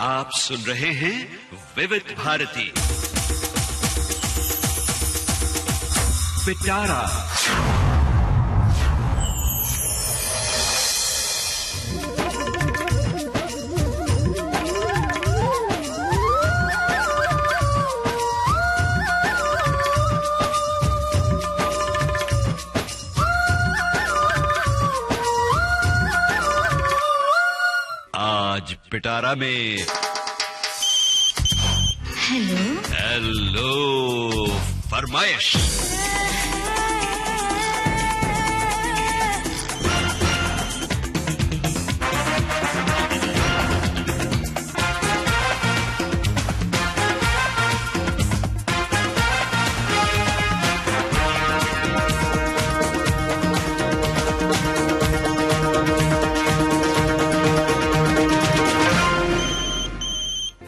आप सुन रहे हैं विविध भारती पिटारा। आज पिटारा में हेलो फरमाइश।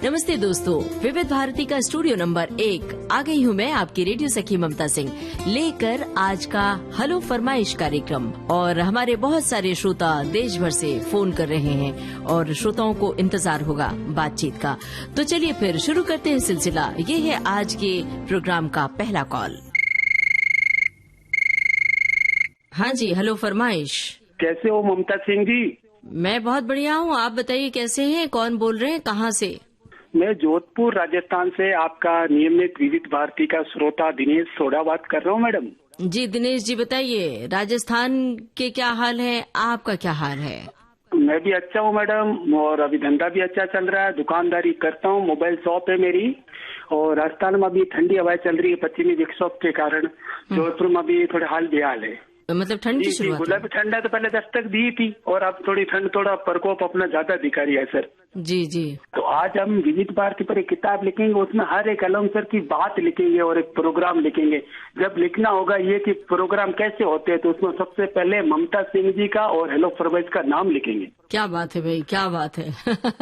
नमस्ते दोस्तों, विविध भारती का स्टूडियो नंबर 1 आ गई हूँ मैं, आपकी रेडियो सखी ममता सिंह, लेकर आज का हेलो फरमाइश कार्यक्रम। और हमारे बहुत सारे श्रोता देश भर से फोन कर रहे हैं और श्रोताओं को इंतजार होगा बातचीत का। तो चलिए फिर शुरू करते हैं सिलसिला। ये है आज के प्रोग्राम का पहला कॉल। हाँ जी, हेलो फरमाइश। कैसे हो ममता सिंह जी? मैं बहुत बढ़िया हूँ, आप बताइए कैसे हैं? कौन बोल रहे हैं, कहाँ से? मैं जोधपुर राजस्थान से आपका नियमित विविध भारती का श्रोता दिनेश सोडा बात कर रहा हूँ मैडम। जी दिनेश जी, बताइए राजस्थान के क्या हाल है, आपका क्या हाल है? मैं भी अच्छा हूँ मैडम, और अभी धंधा भी अच्छा चल रहा है, दुकानदारी करता हूँ, मोबाइल शॉप है मेरी। और राजस्थान में अभी ठंडी हवाएं चल रही है पश्चिमी विक्षोभ के कारण। जोधपुर में भी थोड़े हाल बेहाल है। मतलब ठंड की शुरुआत? गुलाबी ठंडा तो पहले दस्तक दी थी और अब थोड़ी ठंड, थोड़ा प्रकोप अपना ज्यादा दिखा रही है सर। जी जी। तो आज हम विविध भारती पर एक किताब लिखेंगे, उसमें हर एक अलाउंसर की बात लिखेंगे और एक प्रोग्राम लिखेंगे। जब लिखना होगा ये कि प्रोग्राम कैसे होते हैं, तो उसमें सबसे पहले ममता सिंह जी का और हेलो फरमाइश का नाम लिखेंगे। क्या बात है भाई, क्या बात है।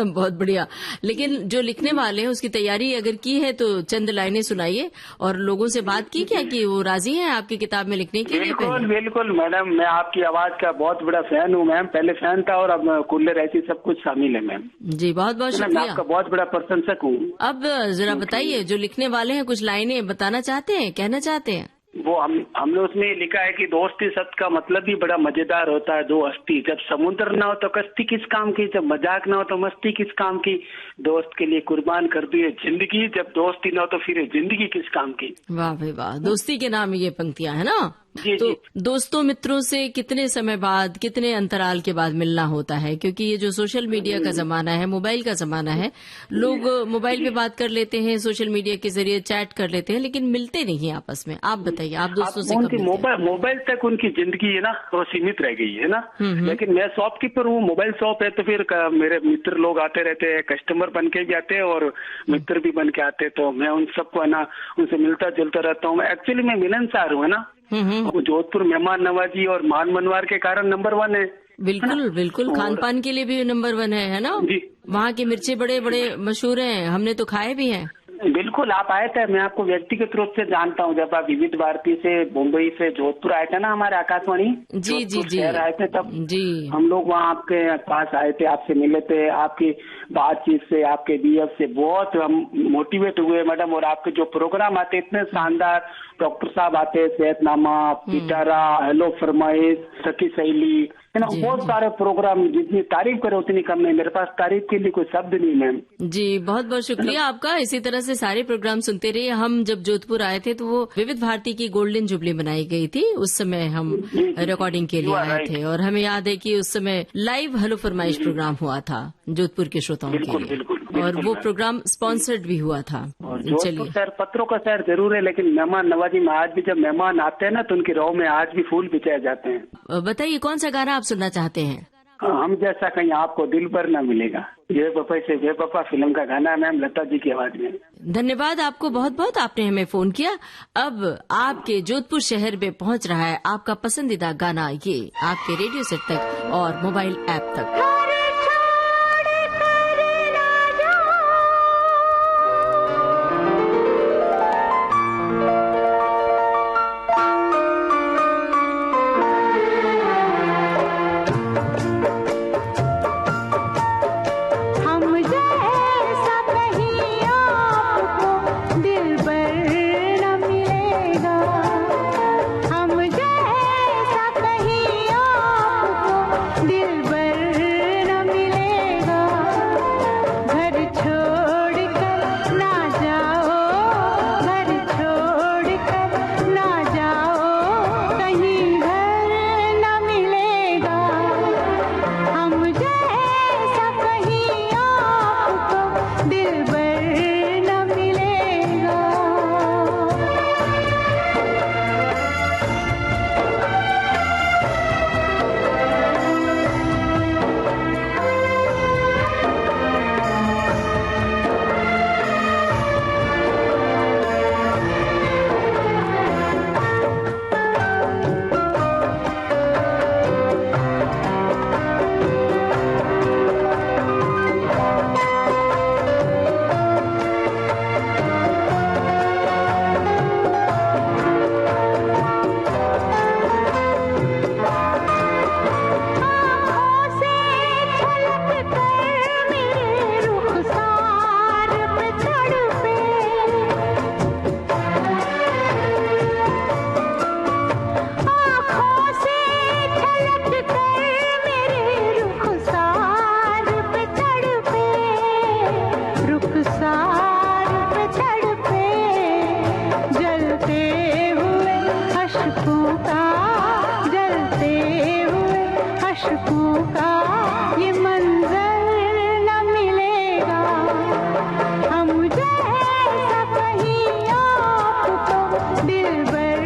बहुत बढ़िया। लेकिन जो लिखने वाले हैं उसकी तैयारी अगर की है तो चंद लाइनें सुनाइए। और लोगों से बात की क्या कि वो राजी हैं आपकी किताब में लिखने के लिए? बिल्कुल बिल्कुल मैडम, मैं आपकी आवाज का बहुत बड़ा फैन हूँ मैम। पहले फैन था और अब कूलर ऐसी सब कुछ शामिल है मैम। जी बहुत बहुत मैं शुक्रिया, आपका बहुत बड़ा प्रशंसक हूँ। अब जरा बताइए, जो लिखने वाले हैं कुछ लाइनें बताना चाहते हैं, कहना चाहते हैं? वो हमने उसमें लिखा है कि दोस्ती शब्द का मतलब भी बड़ा मजेदार होता है। दो हस्ती, जब समुद्र ना हो तो कश्ती किस काम की, जब मजाक ना हो तो मस्ती किस काम की, दोस्त के लिए कुर्बान कर दी है जिंदगी, जब दोस्ती ना हो तो फिर जिंदगी किस काम की। वाह भाई वाह, दोस्ती के नाम ये पंक्तियां है ना। जी, तो जी। दोस्तों मित्रों से कितने समय बाद, कितने अंतराल के बाद मिलना होता है? क्योंकि ये जो सोशल मीडिया का जमाना है, मोबाइल का जमाना है, लोग मोबाइल पे बात कर लेते हैं, सोशल मीडिया के जरिए चैट कर लेते हैं, लेकिन मिलते नहीं है आपस में। आप बताइए, आप दोस्तों से कब उनकी मिलते हैं? मोबाइल तक उनकी जिंदगी है ना वो सीमित रह गई है ना। लेकिन मैं शॉपकीपर हूँ, मोबाइल शॉप है, तो फिर मेरे मित्र लोग आते रहते हैं, कस्टमर बन के भी आते हैं और मित्र भी बन के आते हैं। तो मैं उन सबको है ना उनसे मिलता जुलता रहता हूँ। एक्चुअली मैं मिलनसार हूँ है ना। वो जोधपुर मेहमान नवाजी और मान मनवार के कारण नंबर 1 है। बिल्कुल बिल्कुल, खान पान के लिए भी नंबर 1 है ना। जी। वहाँ की मिर्ची बड़े बड़े मशहूर हैं, हमने तो खाए भी हैं। बिल्कुल, आप आए थे, मैं आपको व्यक्तिगत रूप से जानता हूँ। जब आप विविध भारती से मुंबई से जोधपुर आए थे ना, हमारे आकाशवाणी जी जी जी आए थे, तब जी हम लोग वहाँ आपके पास आए थे, आपसे मिले थे। आपकी बातचीत से, आपके बीएफ से बहुत हम मोटिवेट हुए मैडम। और आपके जो प्रोग्राम आते इतने शानदार, डॉक्टर साहब आते, सेहतनामा, पिटारा, हेलो फरमाइश, सखी सहेली, है ना, बहुत सारे प्रोग्राम। जितनी तारीफ करे उतनी कम है, मेरे पास तारीफ के लिए कोई शब्द नहीं मैम। जी बहुत बहुत शुक्रिया आपका। इसी तरह से सारे प्रोग्राम सुनते रहिए। हम जब जोधपुर आए थे तो वो विविध भारती की गोल्डन जुबली मनाई गई थी, उस समय हम रिकॉर्डिंग के लिए आए थे। और हमें याद है कि उस समय लाइव हेलो फरमाइश प्रोग्राम हुआ था जोधपुर के श्रोताओं के लिए, और वो प्रोग्राम स्पॉन्सर्ड भी हुआ था। चलिए, शहर पत्रों का शहर जरूर है, लेकिन मेहमान नवाजी में आज भी जब मेहमान आते हैं ना तो उनकी राह में आज भी फूल बिछाए जाते हैं। बताइए कौन सा गाना आप सुनना चाहते हैं? हम जैसा कहीं आपको दिल पर न मिलेगा, ये बपा से वे बपा फिल्म का गाना है मैम, लता जी की आवाज में। धन्यवाद आपको बहुत बहुत, आपने हमें फोन किया। अब आपके जोधपुर शहर में पहुंच रहा है आपका पसंदीदा गाना, ये आपके रेडियो सेट तक और मोबाइल ऐप तक। हम जैसा आँखों का ये मंजर न मिलेगा, हम जैसा कहीं आपको दिलबर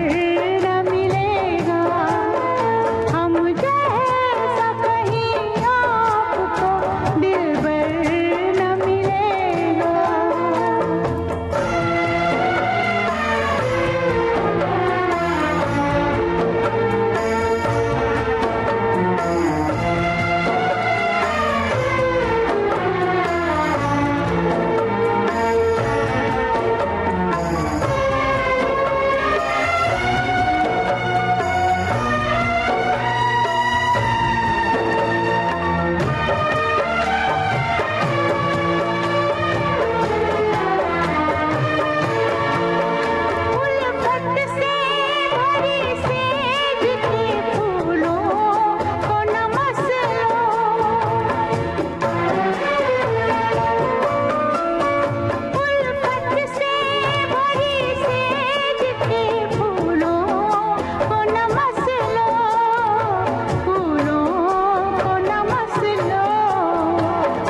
न मिलेगा, हम जैसा कहीं आपको दिलबर न मिलेगा। उल्फत से भरी सेज के फूलों को नमस लो, उल्फत से भरी सेज के फूलों को नमस लो, फूलों को नमस लो,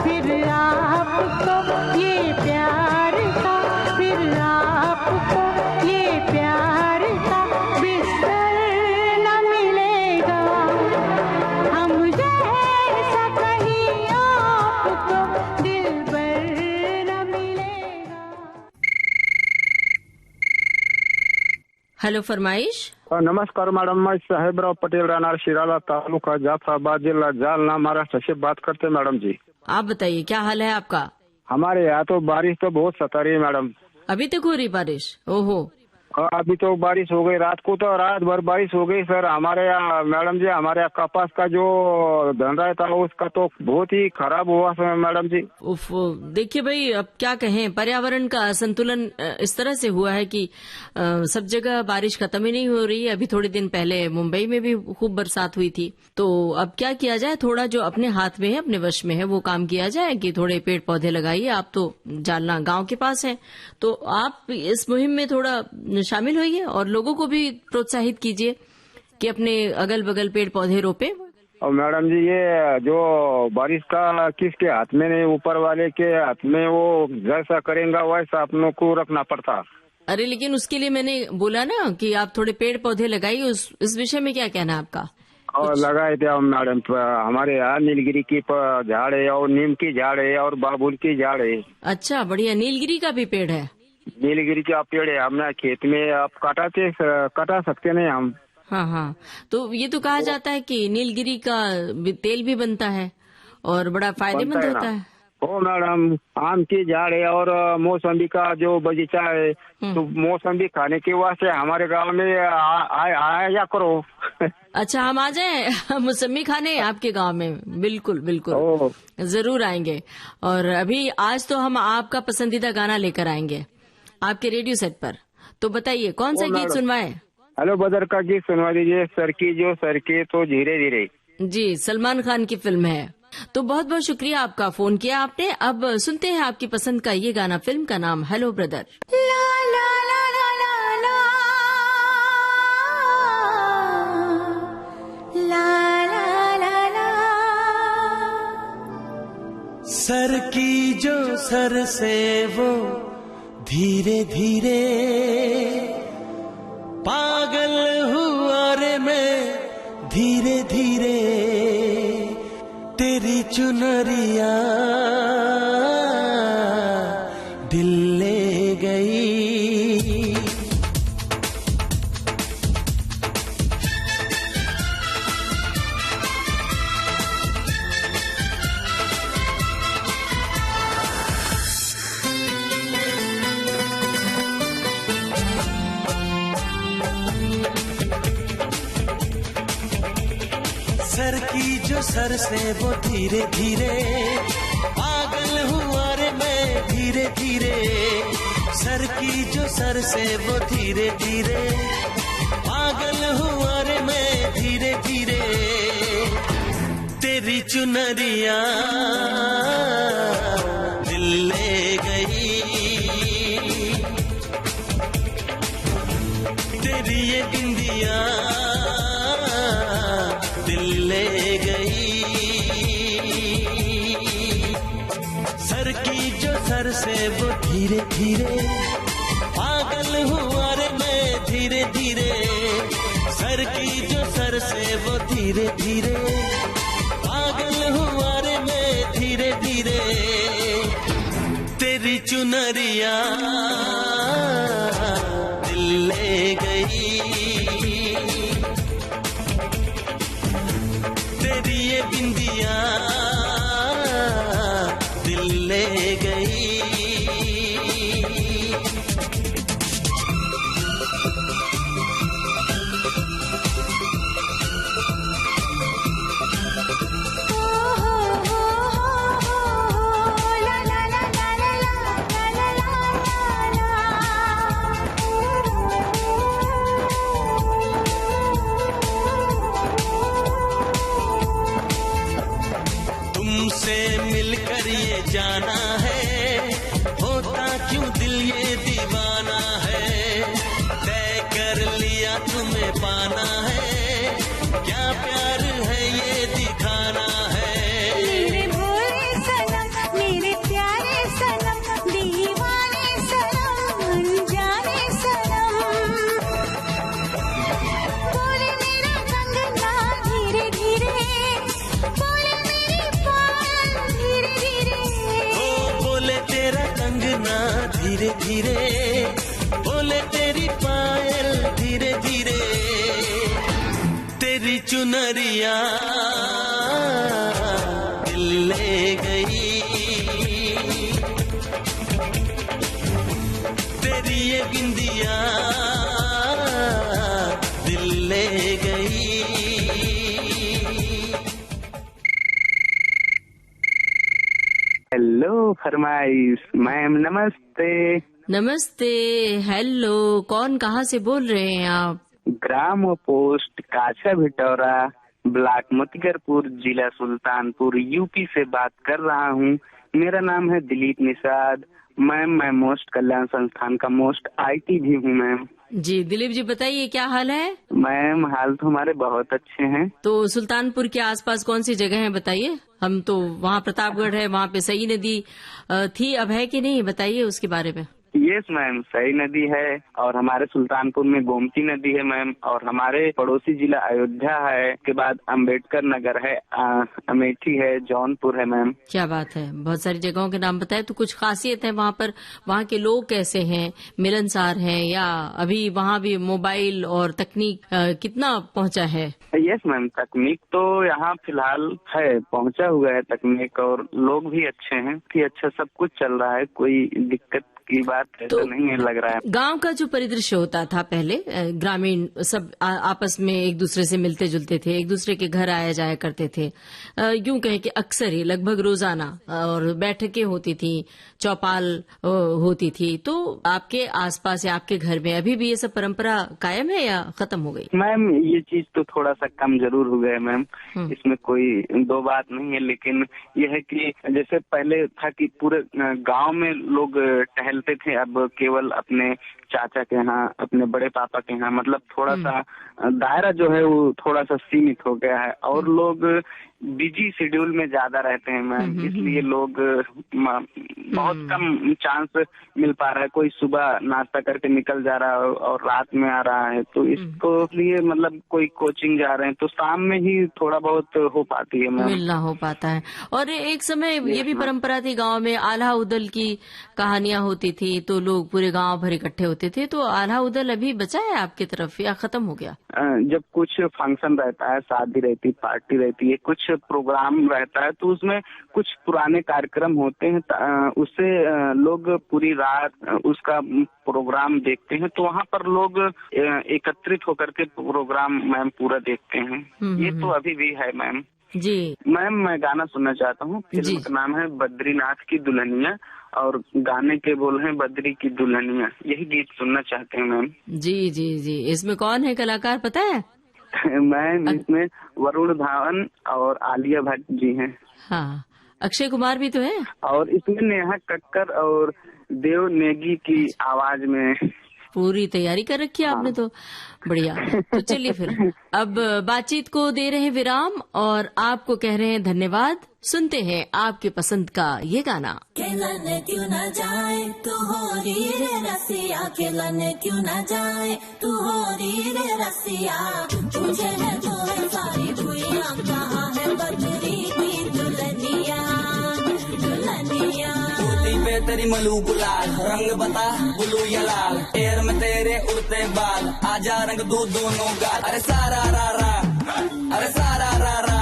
फिर आपको ये प्यार का, फिर आपको ये प्यार का बिस्तर न मिलेगा, हम जैसा कहीं आपको दिलबर न मिलेगा। हेलो फरमाइश। नमस्कार मैडम, मैं साहेबराव पटेल राहणार शिराला तालुका जाफराबाद जिला जालना महाराष्ट्र से बात करते हैं मैडम जी। आप बताइए क्या हाल है आपका? हमारे यहाँ तो बारिश तो बहुत सता रही है मैडम। अभी तक हो रही बारिश? ओहो। अभी तो बारिश हो गई, रात को तो रात भर बारिश हो गई सर। हमारे यहाँ मैडम जी, हमारे यहाँ कपास का जो धंधा था उसका तो बहुत ही खराब हुआ सर मैडम जी। उफ, देखिए भाई, अब क्या कहें, पर्यावरण का असंतुलन इस तरह से हुआ है कि सब जगह बारिश खत्म ही नहीं हो रही है। अभी थोड़े दिन पहले मुंबई में भी खूब बरसात हुई थी। तो अब क्या किया जाए, थोड़ा जो अपने हाथ में है, अपने वश में है, वो काम किया जाए कि थोड़े पेड़ पौधे लगाइए। आप तो जालना गांव के पास हैं, तो आप इस मुहिम में थोड़ा शामिल होइए और लोगों को भी प्रोत्साहित कीजिए कि अपने अगल बगल पेड़ पौधे रोपे। और मैडम जी, ये जो बारिश का किसके हाथ में नहीं, ऊपर वाले के हाथ में। वो जैसा करेंगे वैसा अपनों को रखना पड़ता। अरे लेकिन उसके लिए मैंने बोला ना कि आप थोड़े पेड़ पौधे लगाइए। इस विषय में क्या कहना है आपका? और लगाए थे मैडम, हमारे यहाँ नीलगिरी की झाड़ है और नीम की झाड़ है और बाबुल की झाड़ है। अच्छा, बढ़िया। नीलगिरी का भी पेड़ है? नीलगिरी का पेड़ है हमने खेत में। आप कटा सकते नहीं हम। हाँ हाँ, तो ये तो कहा जाता है कि नीलगिरी का तेल भी बनता है और बड़ा फायदेमंद होता है। ओ मैडम, आम की झाड़ है और मौसम्बी का जो बगीचा है, तो मौसम्बी खाने के वास्ते हमारे गांव में आया करो। अच्छा, हम आ जाएं मौसम्बी खाने आपके गांव में? बिल्कुल बिल्कुल, जरूर आएंगे। और अभी आज तो हम आपका पसंदीदा गाना लेकर आएंगे आपके रेडियो सेट पर। तो बताइए कौन सा गीत सुनवाएं? हेलो बदर का गीत सुनवा दीजिए, सरकी जो सरके तो धीरे धीरे। जी, सलमान खान की फिल्म है। तो बहुत बहुत शुक्रिया आपका, फोन किया आपने। अब सुनते हैं आपकी पसंद का ये गाना। फिल्म का नाम हेलो ब्रदर। सर की जो सर से वो धीरे धीरे, पागल हुआ रे मैं धीरे धीरे, तेरी चुनरिया दिल ले गई। सर की जो सर से वो धीरे धीरे, पागल हुआ रे मैं धीरे धीरे, सर की जो सर से वो धीरे धीरे, पागल हुआ रे मैं धीरे धीरे, तेरी चुनरिया दिल ले गई, तेरी ये बिंदिया दिल ले गई। से वो धीरे धीरे पागल हुआ रे मैं धीरे धीरे सर की जो सर से वो धीरे धीरे पागल हुआ रे मैं धीरे धीरे तेरी चुनरिया दिल ले गई तेरी ये बिंदिया दिल ले गई तुमसे मिलकर ये जाना है होता क्यों दिल ये दीवाना है तय कर लिया तुम्हें पाना है क्या प्यार है ये दिखाना है मेरे भोले सनम मेरे प्यारे सनम दीवाने सनम अनजाने सनम बोले मेरा कंगना धीरे धीरे बोले मेरी पायल धीरे धीरे ओ बोले तेरा कंगना धीरे धीरे बोले तेरी पायल धीरे धीरे तेरी चुनरिया दिल ले गई तेरी ये बिंदिया दिल ले गई हेलो फरमाइश मैम, नमस्ते। नमस्ते। हेलो, कौन कहाँ से बोल रहे हैं आप? ग्राम पोस्ट काछा भिटौरा, ब्लॉक मोतीगरपुर, जिला सुल्तानपुर, यूपी से बात कर रहा हूँ। मेरा नाम है दिलीप निषाद। मैम, मैं मोस्ट कल्याण संस्थान का मोस्ट IT भी हूँ मैम। जी दिलीप जी, बताइए क्या हाल है? मैम, हाल तो हमारे बहुत अच्छे हैं। तो सुल्तानपुर के आसपास कौन सी जगह है बताइए। हम तो वहाँ प्रतापगढ़ है, वहाँ पे सई नदी थी, अब है कि नहीं, बताइए उसके बारे में। यस मैम, सई नदी है और हमारे सुल्तानपुर में गोमती नदी है मैम, और हमारे पड़ोसी जिला अयोध्या है, के बाद अम्बेडकर नगर है, अमेठी है, जौनपुर है मैम। क्या बात है, बहुत सारी जगहों के नाम बताए। तो कुछ खासियत है वहाँ पर? वहाँ के लोग कैसे हैं, मिलनसार हैं, या अभी वहाँ भी मोबाइल और तकनीक कितना पहुँचा है? यस मैम, तकनीक तो यहाँ फिलहाल है, पहुँचा हुआ है तकनीक, और लोग भी अच्छे हैं कि अच्छा सब कुछ चल रहा है, कोई दिक्कत की बात तो नहीं है लग रहा है। गांव का जो परिदृश्य होता था पहले, ग्रामीण सब आपस में एक दूसरे से मिलते जुलते थे, एक दूसरे के घर आया जाया करते थे, यूं कहें कि अक्सर ही लगभग रोजाना, और बैठकें होती थी, चौपाल होती थी। तो आपके आसपास या आपके घर में अभी भी ये सब परंपरा कायम है या खत्म हो गई? मैम, ये चीज तो थोड़ा सा कम जरूर हो गया मैम, इसमें कोई दो बात नहीं है, लेकिन यह है कि जैसे पहले था कि पूरे गांव में लोग टहलते थे, अब केवल अपने चाचा के यहाँ, अपने बड़े पापा के यहाँ, मतलब थोड़ा सा दायरा जो है वो थोड़ा सा सीमित हो गया है, और लोग बिजी शेड्यूल में ज्यादा रहते हैं मैम, इसलिए लोग बहुत कम चांस मिल पा रहा है। कोई सुबह नाश्ता करके निकल जा रहा है और रात में आ रहा है, तो इसको लिए मतलब कोई कोचिंग जा रहे हैं तो शाम में ही थोड़ा बहुत हो पाती है मैम, मिलना हो पाता है। और एक समय ये भी परंपरा थी गांव में, आल्हा उदल की कहानियां होती थी, तो लोग पूरे गांव भर इकट्ठे होते थे। तो आल्हा उदल अभी बचा है आपकी तरफ या खत्म हो गया? जब कुछ फंक्शन रहता है, शादी रहती, पार्टी रहती है, कुछ प्रोग्राम रहता है, तो उसमें कुछ पुराने कार्यक्रम होते हैं, उससे लोग पूरी रात उसका प्रोग्राम देखते हैं, तो वहाँ पर लोग एकत्रित होकर के प्रोग्राम मैम पूरा देखते हैं। ये तो अभी भी है मैम। जी मैम, मैं गाना सुनना चाहता हूँ। फिल्म का नाम है बद्रीनाथ की दुल्हनिया, और गाने के बोल हैं बद्री की दुल्हनिया। यही गीत सुनना चाहते हैं मैम। जी जी जी, इसमें कौन है कलाकार पता है? मैम, इसमें वरुण धावन और आलिया भट्ट जी हैं। हाँ, अक्षय कुमार भी तो है, और इसमें नेहा कक्कर और देव नेगी की आवाज में पूरी तैयारी कर रखी है आपने तो। बढ़िया। तो चलिए फिर अब बातचीत को दे रहे हैं विराम और आपको कह रहे हैं धन्यवाद। सुनते हैं आपके पसंद का ये गाना। खेलने क्यों न जाए तू हो री रे रसिया, खेलने क्यों न जाए तू हो री रे रसिया, तुझे है जो है सारी भुइयां, कहाँ है बदरी की दुल्हनिया, दुल्हनिया। कुर्ती पे तेरी मलू गुलाल, रंग बता ब्लू या लाल, पैर में तेरे उड़ते बाल, आजा रंग दो दोनों गाल। अरे सारा रा रा, अरे सारा रा रा,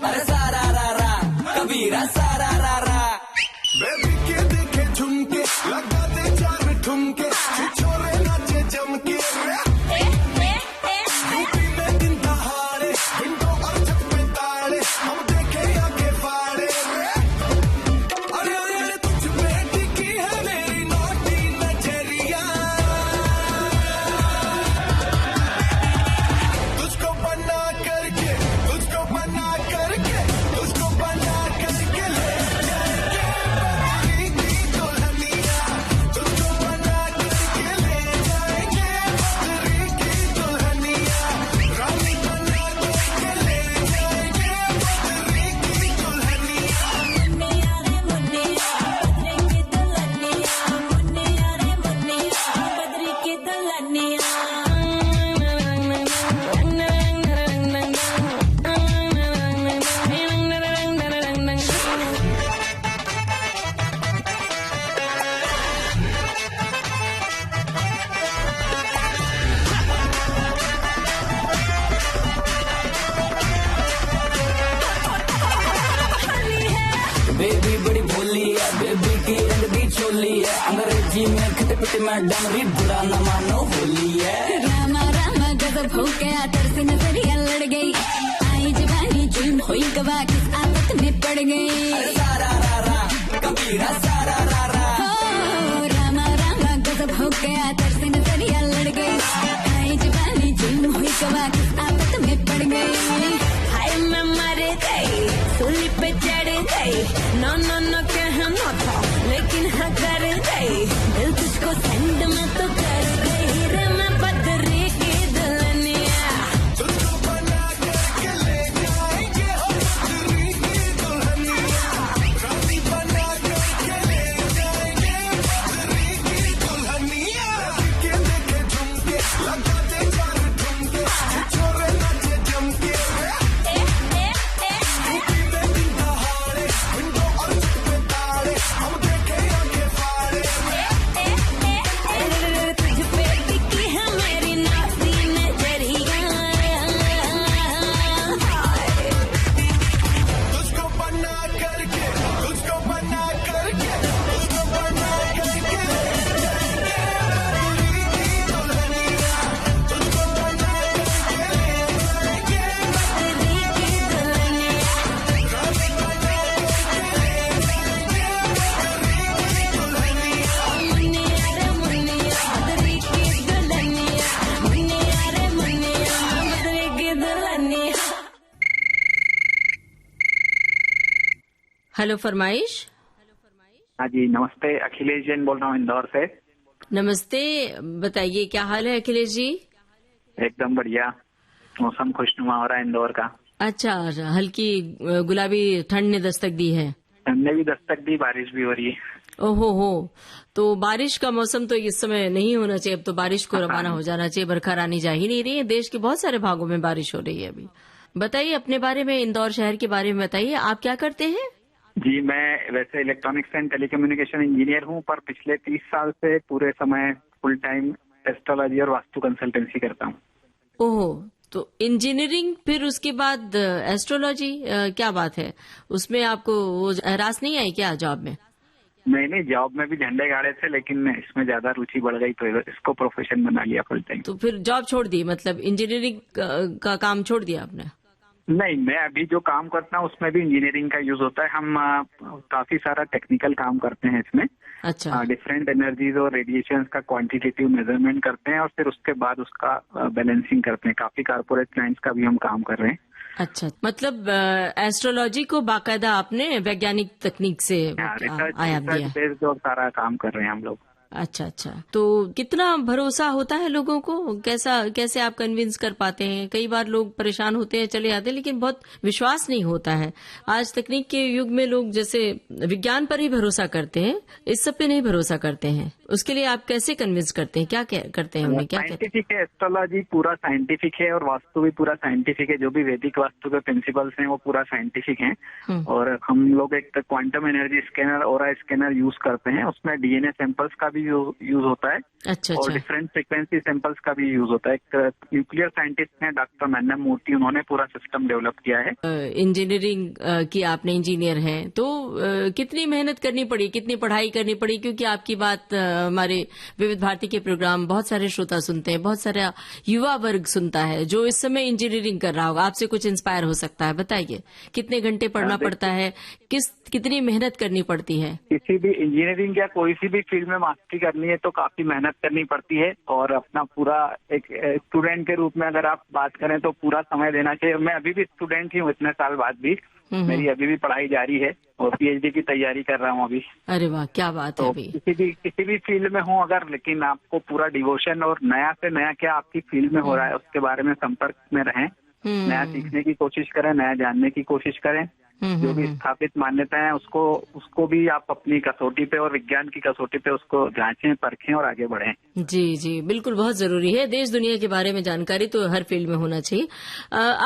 अरे सारा रा रा, कबीरा सारा रा रा। बेबी के देखे झुमके, लगा दे चार ठुमके, छोरे नाचे जम के। यूपी में दिन दहाड़े, विंडो और छत पे ताड़े, हम देखे आगे फाड़े। अरे अरे अरे तुझ पे टिकी है मेरी नौटी नजरिया, तुझको बना करके, तुझको बना करके, तुझको बना करके ले जाएंगे बदरी की दुल्हनिया, तुझको बना करके ले जाएंगे बदरी की दुल्हनिया, रानी बना करके ले जाएंगे बदरी की दुल्हनिया। मुन्निया रे मुन्निया, बदरी की दुल्हनिया, मुन्निया रे मुन्निया, बदरी की दुल्हनिया। बेबी बड़ी भोली है, बेबी की रंग दी चोली है, अंग्रेजी में खटपट में डमरी, बुरा न मानो होली है। रामा रामा गजब हो गया, तरस नजरिया लड़ गई, आई जवानी जुल्म हुई गवा, किस आफत में पड़ गई। अरे सारा रा रा, कबीरा सारा रा रा। ओ रामा रामा गजब हो गया, तरस नजरिया लड़ गई, आई जवानी जुल्म हुई गवा, किस आफत में पड़ गई। हाय मैं मर गई, सूली पे चढ़ गई, नो नो नो कहना था लेकिन हाँ कर गई, दिल तुझको सेंड में तो कर गई रे मैं बदरी की दुल्हनिया। तुझको बना करके ले जाएंगे बदरी की दुल्हनिया, रानी बना करके ले जाएंगे बदरी की दुल्हनिया। के देखे झुमके, लगा दे चार ठुमके, छोरे नाचे जम के। यूपी में दिन दहाड़े, विंडो और छत पे ताड़े, हम देखे आगे फाड़े। तुझ पे टिकी है मेरी नासी नजरिया, तुझको बना करके, तुझको बना करके, तुझको बना करके ले जाएंगे बदरी की दुल्हनिया, तुझको बना करके ले जाएंगे बदरी की दुल्हनिया। रानी बना करके ले जाएंगे बदरी की दुल्हनिया। मुन्निया रे मुन्निया, बदरी की दुल्हनिया, मुन्निया रे मुन्निया, बदरी की दुल्हनिया। हेलो फरमाइश। हाँ जी नमस्ते, अखिलेश जैन बोल रहा हूँ इंदौर से। नमस्ते, बताइए क्या हाल है अखिलेश जी? एकदम बढ़िया, मौसम खुशनुमा हो रहा है इंदौर का। अच्छा, हल्की गुलाबी ठंड ने दस्तक दी है। हमने भी दस्तक दी, बारिश भी हो रही है। ओहो हो, तो बारिश का मौसम तो इस समय नहीं होना चाहिए, अब तो बारिश को रवाना हो जाना चाहिए। बरखा रानी जा ही नहीं रही है, देश के बहुत सारे भागों में बारिश हो रही है अभी। बताइए अपने बारे में, इंदौर शहर के बारे में बताइए, आप क्या करते हैं? जी मैं वैसे इलेक्ट्रॉनिक्स एंड टेलीकम्युनिकेशन इंजीनियर हूँ, पर पिछले 30 साल से पूरे समय फुल टाइम एस्ट्रोलॉजी और वास्तु कंसल्टेंसी करता हूँ। ओहो, तो इंजीनियरिंग फिर उसके बाद एस्ट्रोलॉजी, क्या बात है? उसमें आपको वो रास नहीं आई क्या जॉब में? नहीं, जॉब में भी झंडे गाड़े थे, लेकिन इसमें ज्यादा रुचि बढ़ गई तो इसको प्रोफेशन बना लिया फुल टाइम। तो फिर जॉब छोड़ दी, मतलब इंजीनियरिंग का काम छोड़ दिया आपने? नहीं, मैं अभी जो काम करता हूँ उसमें भी इंजीनियरिंग का यूज होता है। हम काफी सारा टेक्निकल काम करते हैं इसमें। अच्छा। डिफरेंट एनर्जीज और रेडिएशंस का क्वांटिटेटिव मेजरमेंट करते हैं और फिर उसके बाद उसका बैलेंसिंग करते हैं। काफी कारपोरेट क्लाइंट्स का भी हम काम कर रहे हैं। अच्छा, मतलब एस्ट्रोलॉजी को बाकायदा आपने वैज्ञानिक तकनीक से आयाम दिया? रिसर्च बेस्ड और सारा काम कर रहे हैं हम लोग। अच्छा अच्छा, तो कितना भरोसा होता है लोगों को? कैसे आप कन्विंस कर पाते हैं? कई बार लोग परेशान होते हैं, चले आते हैं, लेकिन बहुत विश्वास नहीं होता है। आज तकनीक के युग में लोग जैसे विज्ञान पर ही भरोसा करते हैं, इस सब पे नहीं भरोसा करते हैं। उसके लिए आप कैसे कन्विंस करते हैं? क्या करते हैं उन्हें? क्या कहते हैं? साइंटिफिक है, एस्ट्रोलॉजी पूरा साइंटिफिक है और वास्तु भी पूरा साइंटिफिक है। जो भी वैदिक वास्तु के प्रिंसिपल्स हैं वो पूरा साइंटिफिक हैं। और हम लोग एक quantum energy scanner, aura scanner use करते हैं। उसमें डीएनए सैंपल्स का भी यूज होता है। अच्छा और अच्छा। डिफरेंट फ्रिक्वेंसी सैंपल्स का भी यूज होता है। एक न्यूक्लियर साइंटिस्ट हैं डॉक्टर मैनम मूर्ति, उन्होंने पूरा सिस्टम डेवलप किया है। इंजीनियरिंग की आपने, इंजीनियर हैं तो कितनी मेहनत करनी पड़ी, कितनी पढ़ाई करनी पड़ी? क्योंकि आपकी बात हमारे विविध भारती के प्रोग्राम बहुत सारे श्रोता सुनते हैं, बहुत सारा युवा वर्ग सुनता है जो इस समय इंजीनियरिंग कर रहा होगा, आपसे कुछ इंस्पायर हो सकता है। बताइए कितने घंटे पढ़ना पड़ता है, कितनी मेहनत करनी पड़ती है? किसी भी इंजीनियरिंग या कोई सी भी फील्ड में मास्टरी करनी है तो काफी मेहनत करनी पड़ती है। और अपना पूरा एक स्टूडेंट के रूप में अगर आप बात करें तो पूरा समय देना चाहिए। मैं अभी भी स्टूडेंट ही हूँ, इतने साल बाद भी मेरी अभी भी पढ़ाई जारी है और पीएचडी की तैयारी कर रहा हूँ अभी। अरे वाह, क्या बात है। तो अभी किसी भी फील्ड में हूँ अगर, लेकिन आपको पूरा डिवोशन और नया से नया क्या आपकी फील्ड में हो रहा है उसके बारे में संपर्क में रहें, नया सीखने की कोशिश करें, नया जानने की कोशिश करें। जो भी स्थापित मान्यताएं हैं उसको भी आप अपनी कसौटी पे और विज्ञान की कसौटी पे उसको जांचें, परखें और आगे बढ़ें। जी जी, बिल्कुल, बहुत जरूरी है। देश दुनिया के बारे में जानकारी तो हर फील्ड में होना चाहिए।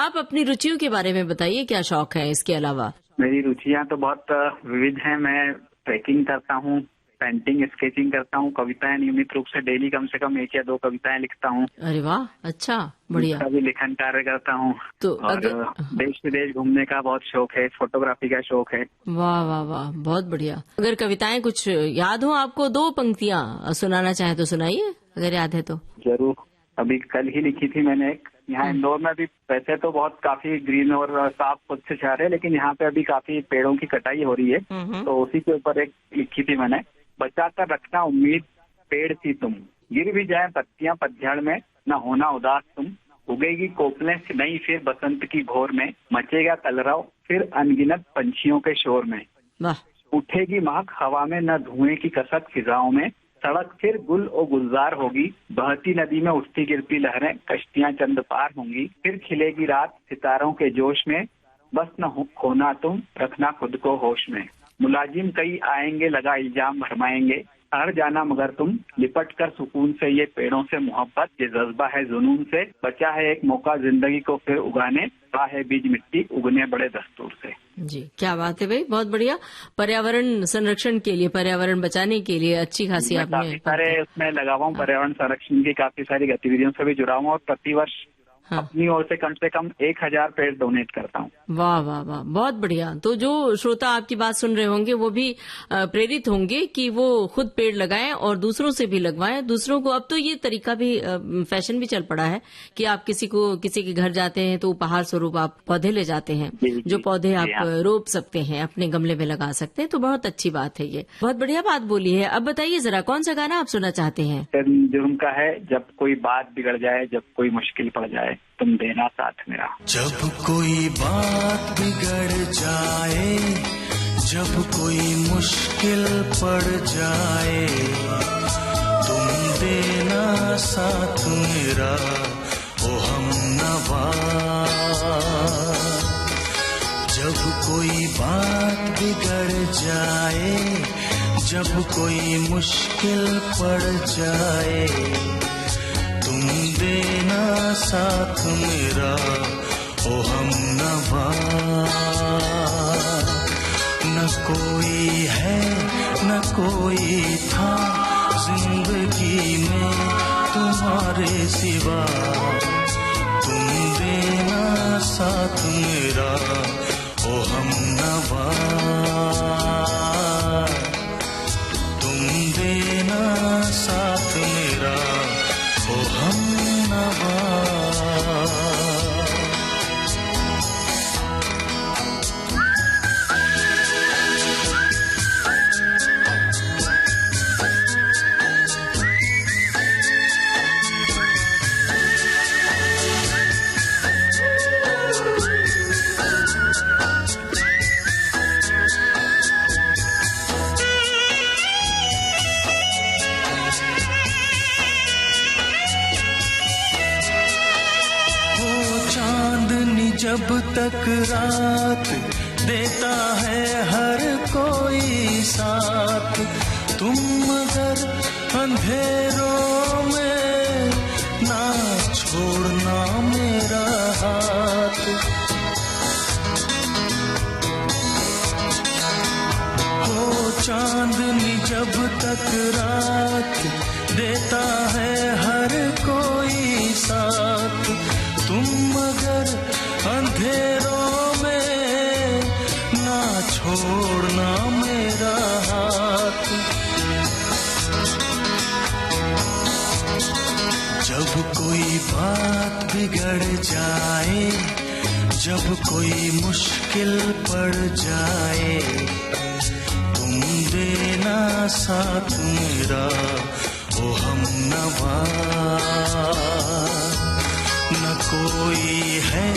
आप अपनी रुचियों के बारे में बताइए, क्या शौक है इसके अलावा? मेरी रुचियां तो बहुत विविध हैं। मैं ट्रैकिंग करता हूँ, पेंटिंग, स्केचिंग करता हूँ, कविताएं नियमित रूप से डेली कम से कम 1 या 2 कविताएं लिखता हूँ। अरे वाह, अच्छा, बढ़िया। भी लेखन कार्य करता हूँ। तो और देश विदेश घूमने का बहुत शौक है, फोटोग्राफी का शौक है। वाह वाह वाह, बहुत बढ़िया। अगर कविताएं कुछ याद हो आपको, 2 पंक्तियां सुनाना चाहे तो सुनाइए, अगर याद है तो। जरूर, अभी कल ही लिखी थी मैंने एक। यहाँ इंदौर में अभी वैसे तो बहुत काफी ग्रीन और साफ स्वच्छ शहर है, लेकिन यहाँ पे अभी काफी पेड़ों की कटाई हो रही है, तो उसी के ऊपर एक लिखी थी मैंने। बचा कर रखना उम्मीद पेड़ सी तुम, गिर भी जाए पत्तियां पतझड़ में, न होना उदास तुम। उगेगी कोपलें नई फिर बसंत की भोर में, मचेगा कलरव फिर अनगिनत पंछियों के शोर में। वाह। उठेगी महक हवा में, न धुएं की कसक फिजाओं में, सड़क फिर गुल और गुलजार होगी, बहती नदी में उठती गिरती लहरें, कश्तियां चंद पार होंगी। फिर खिलेगी रात सितारों के जोश में, बस न खोना तुम, रखना खुद को होश में। मुलाजिम कई आएंगे लगा इल्जाम भरमाएंगे, हार जाना मगर तुम, लिपट कर सुकून से ये पेड़ों से मोहब्बत, ये जज्बा है जुनून से। बचा है एक मौका जिंदगी को फिर उगाने, पा है बीज मिट्टी उगने बड़े दस्तूर से। जी, क्या बात है भाई, बहुत बढ़िया। पर्यावरण संरक्षण के लिए, पर्यावरण बचाने के लिए अच्छी खासी आपने काफी सारे उसमें लगा हुआ हूँ। पर्यावरण संरक्षण की काफी सारी गतिविधियों से भी जुड़ा हूँ और प्रतिवर्ष अपनी ओर से कम 1000 पेड़ डोनेट करता हूँ। वाह वाह वाह, बहुत बढ़िया। तो जो श्रोता आपकी बात सुन रहे होंगे वो भी प्रेरित होंगे कि वो खुद पेड़ लगाएं और दूसरों से भी लगवाएं। दूसरों को, अब तो ये तरीका भी, फैशन भी चल पड़ा है कि आप किसी के घर जाते हैं तो उपहार स्वरूप आप पौधे ले जाते हैं, जो पौधे आप रोप सकते हैं, अपने गमले में लगा सकते हैं। तो बहुत अच्छी बात है, ये बहुत बढ़िया बात बोली है। अब बताइए जरा, कौन सा गाना आप सुनना चाहते हैं? जुर्म का है, जब कोई बात बिगड़ जाए, जब कोई मुश्किल पड़ जाए, तुम देना साथ मेरा। जब कोई बात बिगड़ जाए, जब कोई मुश्किल पड़ जाए, तुम देना साथ मेरा, ओ हमनवा। जब कोई बात बिगड़ जाए, जब कोई मुश्किल पड़ जाए, तुम देना साथ मेरा, ओ हमनवा। न कोई है न कोई था जिंदगी में तुम्हारे सिवा, तुम देना साथ मेरा, ओ हमनवा। तुम देना साथ मेरा, ओ हमनवा। तक रात देता है हर कोई साथ, तुम मगर अंधेरों में ना छोड़ना मेरा हाथ। हो चांदनी जब तक रात देता है हर कोई साथ, तुम मगर अंधेरों में ना छोड़ना मेरा हाथ। जब कोई बात बिगड़ जाए, जब कोई मुश्किल पड़ जाए, तुम देना साथ मेरा ओ हमनवा। न कोई है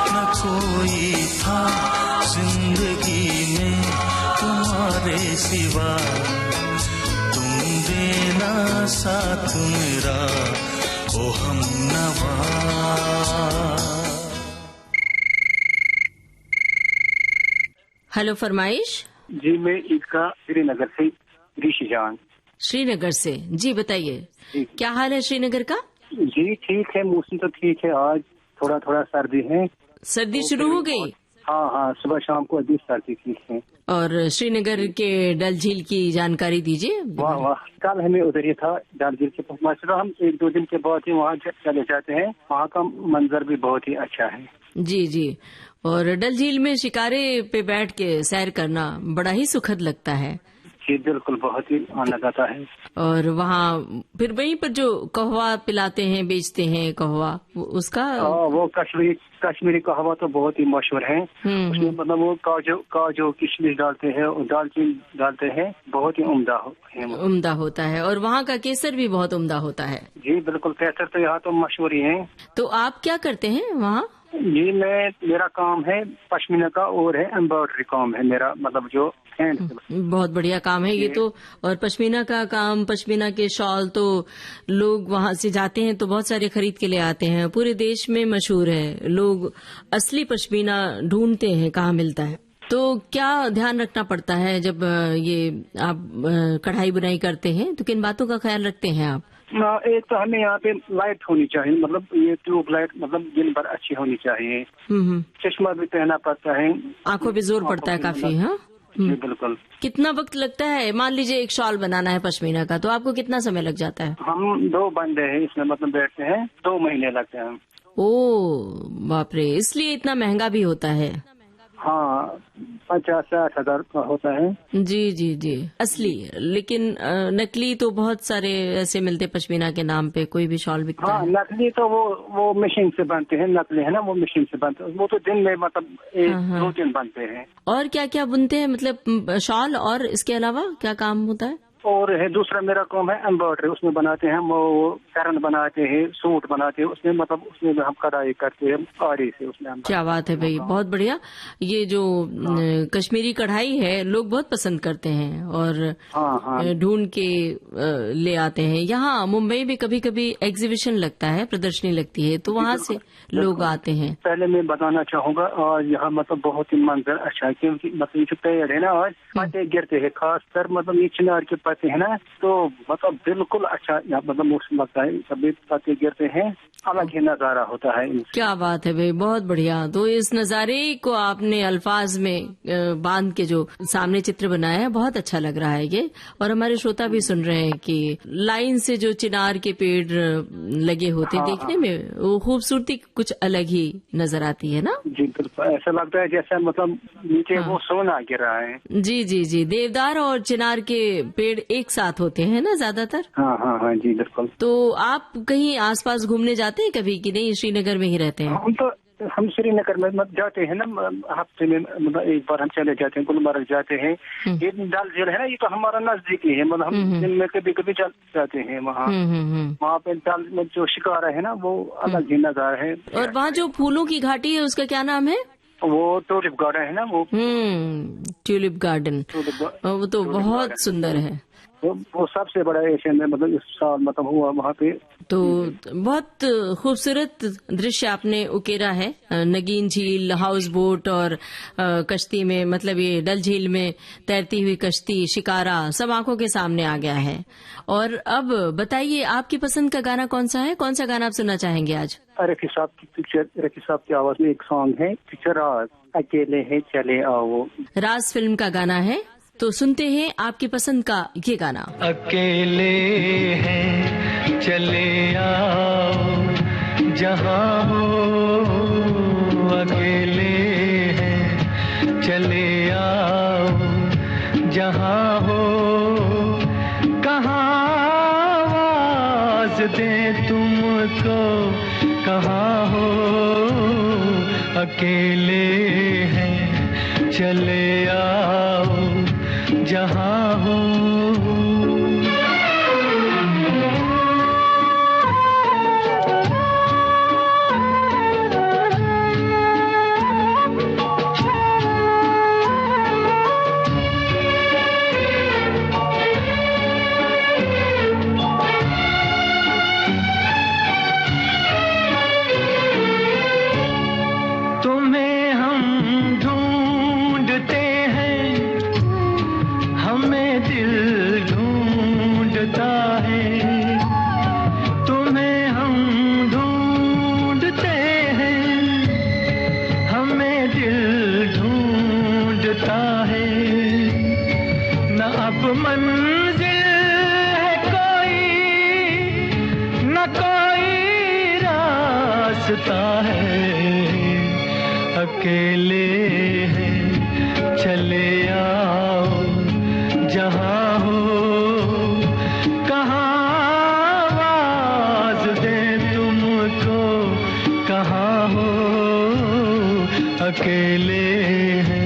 न कोई था जिंदगी में तुम्हारे सिवा, तुम देना साथ मेरा ओ हमनवा। हेलो फरमाइश। जी, मैं ईदगाह श्रीनगर से ऋषि जान। श्रीनगर से जी, बताइए क्या हाल है श्रीनगर का? जी ठीक है, मौसम तो ठीक है। आज थोड़ा थोड़ा सर्दी है। सर्दी शुरू हो गई? हाँ हाँ, सुबह शाम को अभी सर्दी की है। और श्रीनगर के डल झील की जानकारी दीजिए। वाह वाह, कल हमें उधर ही था डल झील के पास। हम 1-2 दिन के बाद ही वहाँ चले जाते हैं। वहाँ का मंजर भी बहुत ही अच्छा है। जी जी, और डल झील में शिकारे पे बैठ के सैर करना बड़ा ही सुखद लगता है। जी बिल्कुल, बहुत ही आनंद आता है। और वहाँ फिर वहीं पर जो कहवा पिलाते हैं, बेचते हैं कहवा, उसका वो कश्मीरी कहवा तो बहुत ही मशहूर है। उसमें मतलब वो काजू किशमिश डालते हैं और दालचीनी डालते हैं, बहुत ही उम्दा होता है। और वहाँ का केसर भी बहुत उम्दा होता है। जी बिल्कुल, केसर तो यहाँ तो मशहूर ही है। तो आप क्या करते हैं वहाँ? जी मेरा काम है पश्मीना का और है एम्ब्रॉयडरी काम है मेरा, मतलब जो बहुत बढ़िया काम है ये तो। और पश्मीना का काम, पश्मीना के शॉल तो लोग वहाँ से जाते हैं तो बहुत सारे खरीद के ले आते हैं। पूरे देश में मशहूर है, लोग असली पश्मीना ढूंढते हैं कहाँ मिलता है। तो क्या ध्यान रखना पड़ता है जब ये आप कढ़ाई बुनाई करते हैं, तो किन बातों का ख्याल रखते हैं आप? एक तो हमें यहाँ पे लाइट होनी चाहिए, मतलब ये ट्यूब लाइट मतलब दिन भर अच्छी होनी चाहिए। चश्मा भी पहनना पड़ता है, आंखों पे जोर पड़ता है काफी। हाँ जी बिल्कुल। कितना वक्त लगता है? मान लीजिए एक शॉल बनाना है पश्मीना का, तो आपको कितना समय लग जाता है? हम 2 बंदे हैं इसमें, मतलब बैठते हैं, 2 महीने लगते हैं। ओ बाप रे, इसलिए इतना महंगा भी होता है। हाँ, 50-60 हजार का होता है। जी जी जी, असली। लेकिन नकली तो बहुत सारे ऐसे मिलते पश्मीना के नाम पे, कोई भी शॉल बिकता है। नकली तो वो मशीन से बनते हैं, नकली है ना वो मशीन से बनते हैं, वो तो दिन में मतलब 1-2 दिन बनते हैं। और क्या क्या बुनते हैं, मतलब शॉल और इसके अलावा क्या काम होता है? और है दूसरा मेरा काम है एम्ब्रॉयडरी, उसमें बनाते हैं वो पैरन बनाते हैं, सूट बनाते हैं, उसमें मतलब उसमें हम कढ़ाई करते हैं आरी से, उसमें हम। क्या बात है भाई, बहुत बढ़िया। ये जो कश्मीरी कढ़ाई है लोग बहुत पसंद करते हैं और ढूंढ के ले आते हैं। यहाँ मुंबई में कभी कभी एग्जीबिशन लगता है, प्रदर्शनी लगती है, तो वहाँ से लोग आते हैं। पहले मैं बताना चाहूँगा, और यहाँ मतलब बहुत ही मंजर अच्छा है, क्योंकि मतलब ये जो पेड़ है ना आज पत्ते गिरते हैं, खासकर मतलब ये चिनार के पत्ते है ना, तो मतलब बिल्कुल अच्छा यहाँ मतलब मौसम लगता है, सभी पत्ते गिरते हैं, अलग ही नजारा होता है। क्या बात है भाई, बहुत बढ़िया। तो इस नजारे को आपने अल्फाज में बांध के जो सामने चित्र बनाया है, बहुत अच्छा लग रहा है ये। और हमारे श्रोता भी सुन रहे हैं कि लाइन से जो चिनार के पेड़ लगे होते हैं, देखने में वो खूबसूरती कुछ अलग ही नजर आती है ना। जी बिल्कुल, ऐसा लगता है जैसे मतलब नीचे वो सोना गिरा है। जी जी जी, देवदार और चिनार के पेड़ एक साथ होते हैं ना ज्यादातर। हाँ हाँ हाँ जी बिल्कुल। तो आप कहीं आसपास घूमने जाते हैं कभी कि नहीं, श्रीनगर में ही रहते हैं? हम श्रीनगर में जाते हैं ना, हफ्ते में मतलब एक बार हम चले जाते हैं, गुलमर्ग जाते हैं। ये डल झील है ना, ये तो हमारा नजदीक ही है, मतलब हम दिन में कभी कभी जाते हैं वहाँ। वहाँ पे डल में जो शिकारा है ना, वो अलग ही नजारा है। और वहाँ जो फूलों की घाटी है उसका क्या नाम है? वो ट्यूलिप गार्डन है ना वो। ट्यूलिप गार्डन, वो तो बहुत सुंदर है। वो सबसे बड़ा एशियन में मतलब इस साल मतलब हुआ वहाँ पे। तो बहुत खूबसूरत दृश्य आपने उकेरा है, नगीन झील, हाउस बोट और कश्ती में, मतलब ये डल झील में तैरती हुई कश्ती, शिकारा सब आंखों के सामने आ गया है। और अब बताइए आपकी पसंद का गाना कौन सा है, कौन सा गाना आप सुनना चाहेंगे आज? रफी साहब की पिक्चर, रफी साहब की आवाज में एक सॉन्ग है, पिक्चर राज, अकेले हैं चले आओ। राज फिल्म का गाना है, तो सुनते हैं आपकी पसंद का ये गाना। अकेले हैं चले आओ जहाँ हो, अकेले हैं चले आओ जहाँ हो, कहाँ आवाज दें तुमको, कहाँ हो, अकेले हैं चले आओ जहाँ हो। तुम्हें हम ढूंढते हैं, हमें दिल ढूंढता है, तुम्हें हम ढूंढते हैं, हमें दिल ढूंढता है, न अब मंजिल है कोई, न कोई रास्ता है, अकेले हैं चले आओ जहाँ हो, कहाँ आवाज दें तुमको, कहाँ हो, अकेले हैं।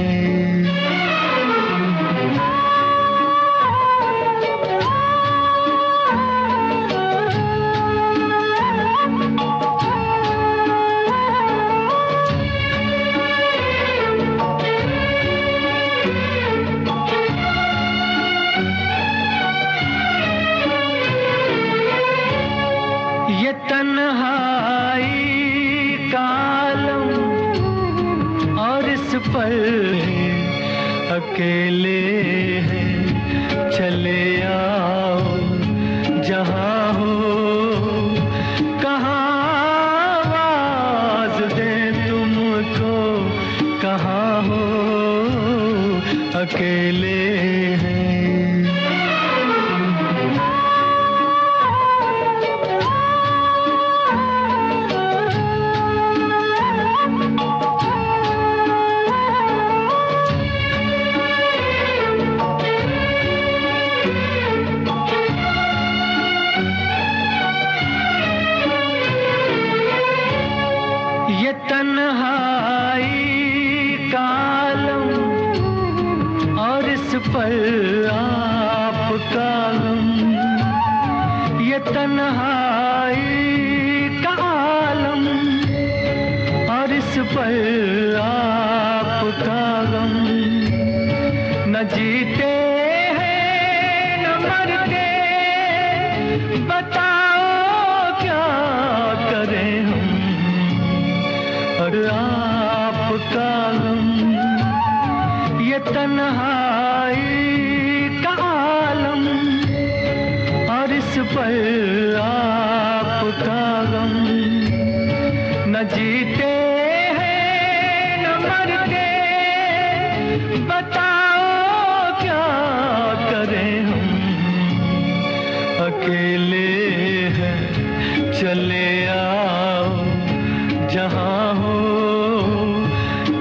ये तन्हाई का आलम और इस पर अकेले हैं चले आओ जहाँ हो, कहाँ आवाज दें तुमको, कहाँ हो, अकेले हैं। ये तन्हाई का आलम और इस पर आपका गम, ये तन्हाई का आलम और इस पर आपका गम, न जीते हैं न मरते, बताओ क्या करें हम, और आपका गम, ये तन्हाई का आलम और इस पर आपका गम, न जीते हैं न मरते, बताओ क्या करें हम, अकेले हैं चले आओ जहाँ हो,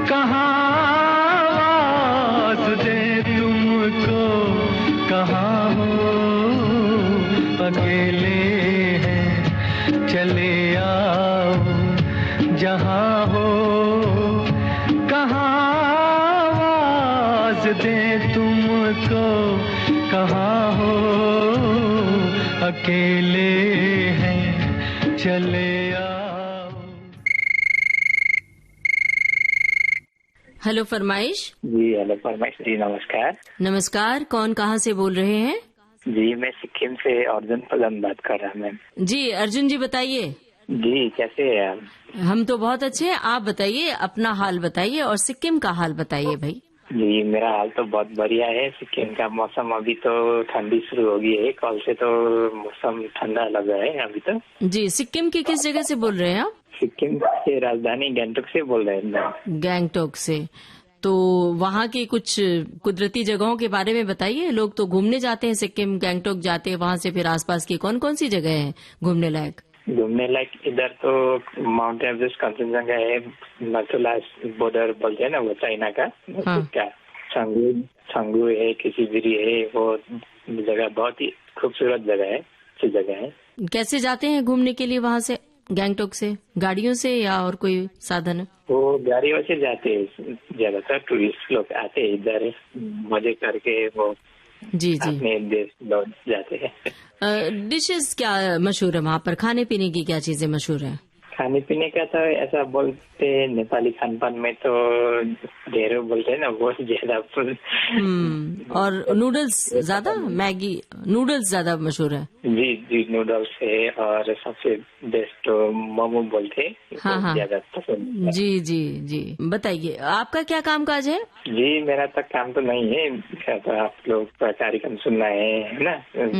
कहाँ आवाज दें तुमको, कहाँ हो, अकेले हैं चले आओ जहाँ हो, कहाँ आवाज दें तुमको, कहाँ हो, अकेले हैं चले आओ। हेलो फरमाइश। जी हेलो फरमाइश जी, नमस्कार। नमस्कार, कौन कहाँ से बोल रहे हैं? जी, मैं सिक्किम से अर्जुन प्रधान बात कर रहा हूँ मैम। जी अर्जुन जी बताइए। जी, कैसे हैं आप? हम तो बहुत अच्छे हैं, आप बताइए, अपना हाल बताइए और सिक्किम का हाल बताइए भाई। जी, मेरा हाल तो बहुत बढ़िया है। सिक्किम का मौसम अभी तो ठंडी शुरू हो गई है, कल से तो मौसम ठंडा लग रहा है अभी तो। जी, सिक्किम की किस जगह से बोल रहे हैं आप? सिक्किम के राजधानी गैंगटॉक से बोल रहे हैं मैम। गैंगटॉक से। तो वहाँ की कुछ कुदरती जगहों के बारे में बताइए। लोग तो घूमने जाते हैं सिक्किम, गैंगटॉक जाते हैं, वहाँ से फिर आसपास की कौन कौन सी जगह है घूमने लायक? घूमने लायक इधर तो माउंट एवरेस्ट, कंचनजंगा है, नथुला बॉर्डर बोलते हैं ना वो चाइना का, हाँ। छंगू है, किसीबिरी है, वो जगह बहुत ही खूबसूरत जगह है, अच्छी जगह है। कैसे जाते हैं घूमने के लिए वहाँ से, गैंगटॉक से? गाड़ियों से या और कोई साधन? वो गाड़ियों से जाते हैं, ज्यादातर टूरिस्ट लोग आते हैं इधर मजे करके, वो जी जी। अपने देश लौट जाते हैं। डिशेस क्या मशहूर है वहाँ पर, खाने पीने की क्या चीजें मशहूर है? खाने पीने का तो ऐसा बोलते हैं, नेपाली खान पान में तो ढेरों बोलते हैं ना, बहुत ज्यादा। और नूडल्स ज्यादा, मैगी नूडल्स ज्यादा मशहूर है? जी जी, नूडल्स है और सबसे बेस्ट तो मोमो बोलते हैं, हाँ हाँ। ज्यादा पसंद है। जी जी जी, बताइए आपका क्या काम काज है? जी, मेरा तक काम तो नहीं है, क्या तो आप लोग का कार्यक्रम सुनना है ना,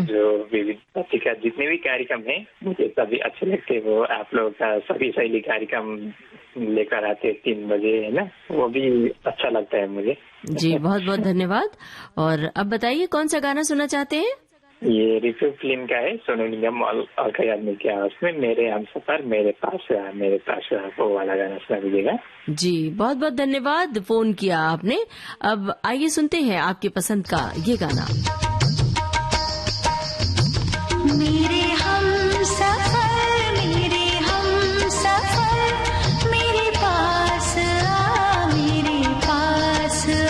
जो विविध पत्रिका जितने भी कार्यक्रम है मुझे सभी अच्छे लगते हैं। वो आप लोग का सभी शैली कार्यक्रम लेकर आते 3 बजे है ना, वो भी अच्छा लगता है मुझे। जी बहुत बहुत धन्यवाद। और अब बताइए कौन सा गाना सुनना चाहते हैं? ये रिव्यू फिल्म का है, सोनू निगम और अलका याग्निक की आवाज में, मेरे हमसफर मेरे पास वो वाला गाना सुना दीजिएगा। जी बहुत बहुत धन्यवाद, फोन किया आपने। अब आइए सुनते हैं आपकी पसंद का ये गाना। मेरे हमसफर मेरे पास आ, मेरे पास आ।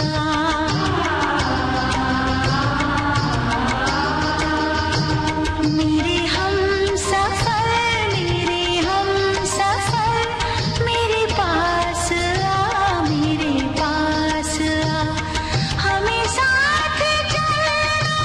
मेरे हमसफर मेरे पास आ, मेरे पास आ। हमें साथ चलना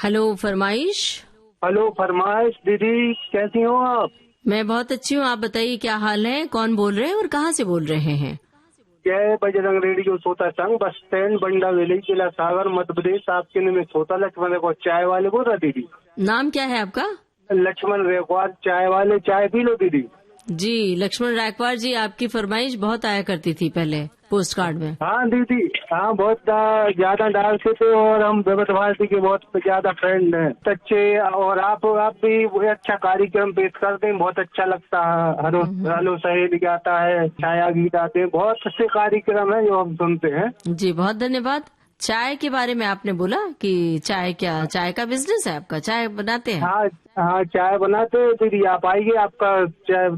हेलो फरमाइश। हेलो फरमाइश दीदी, कैसी हो आप? मैं बहुत अच्छी हूँ, आप बताइए क्या हाल है, कौन बोल रहे हैं और कहाँ से बोल रहे हैं? जय बजरंग रेडियो श्रोता संघ, बस स्टैंड, बंडा वेली, जिला सागर, मध्य प्रदेश। आपके लिए मैं श्रोता लक्ष्मण रेखवार चाय वाले बोल रहा दीदी। नाम क्या है आपका? लक्ष्मण रेखवार चाय वाले, चाय पी लो दीदी। जी लक्ष्मण रायकवार जी, आपकी फरमाइश बहुत आया करती थी पहले पोस्ट कार्ड में। हाँ दीदी, हाँ बहुत ज्यादा डालते थे और हम विविध भारती के बहुत ज्यादा फ्रेंड हैं, अच्छे। और आप भी अच्छा कार्यक्रम पेश करते हैं, बहुत अच्छा लगता है। हेलो सहेली गाता है, छाया गीत आते हैं, बहुत अच्छे कार्यक्रम है जो हम सुनते हैं। जी बहुत धन्यवाद। चाय के बारे में आपने बोला कि चाय चाय का बिजनेस है आपका, चाय बनाते हैं? हाँ हाँ, चाय बनाते हैं दीदी, आप आइए, आपका